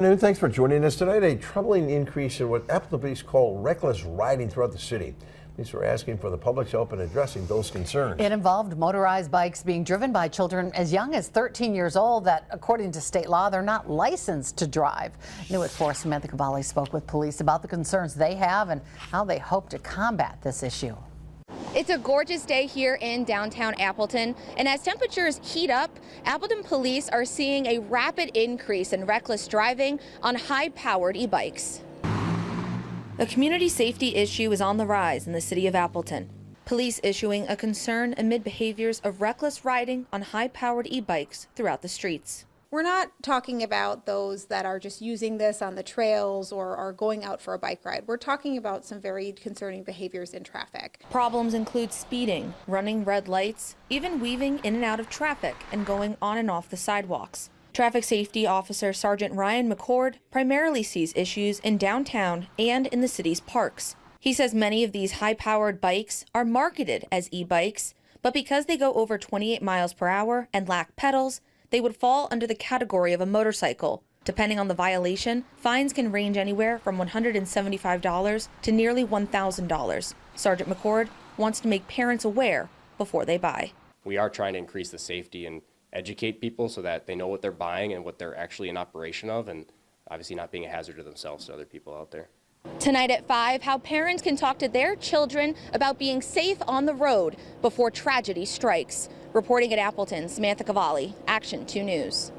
Thanks for joining us tonight. A troubling increase in what Appleton Police call reckless riding throughout the city. Police are asking for the public's help in addressing those concerns. It involved motorized bikes being driven by children as young as 13 years old that, according to state law, they're not licensed to drive. New at 4, Samantha Cavalli spoke with police about the concerns they have and how they hope to combat this issue. It's a gorgeous day here in downtown Appleton, and as temperatures heat up, Appleton police are seeing a rapid increase in reckless driving on high-powered e-bikes. A community safety issue is on the rise in the city of Appleton. Police issuing a concern amid behaviors of reckless riding on high-powered e-bikes throughout the streets. We're not talking about those that are just using this on the trails or are going out for a bike ride. We're talking about some very concerning behaviors in traffic. Problems include speeding, running red lights, even weaving in and out of traffic and going on and off the sidewalks. Traffic Safety Officer Sergeant Ryan McCord primarily sees issues in downtown and in the city's parks. He says many of these high-powered bikes are marketed as e-bikes, but because they go over 28 miles per hour and lack pedals, they would fall under the category of a motorcycle. Depending on the violation, fines can range anywhere from $175 to nearly $1,000. Sergeant McCord wants to make parents aware before they buy. We are trying to increase the safety and educate people so that they know what they're buying and what they're actually in operation of, and obviously not being a hazard to themselves or other people out there. Tonight at 5, how parents can talk to their children about being safe on the road before tragedy strikes. Reporting at Appleton, Samantha Cavalli, Action 2 News.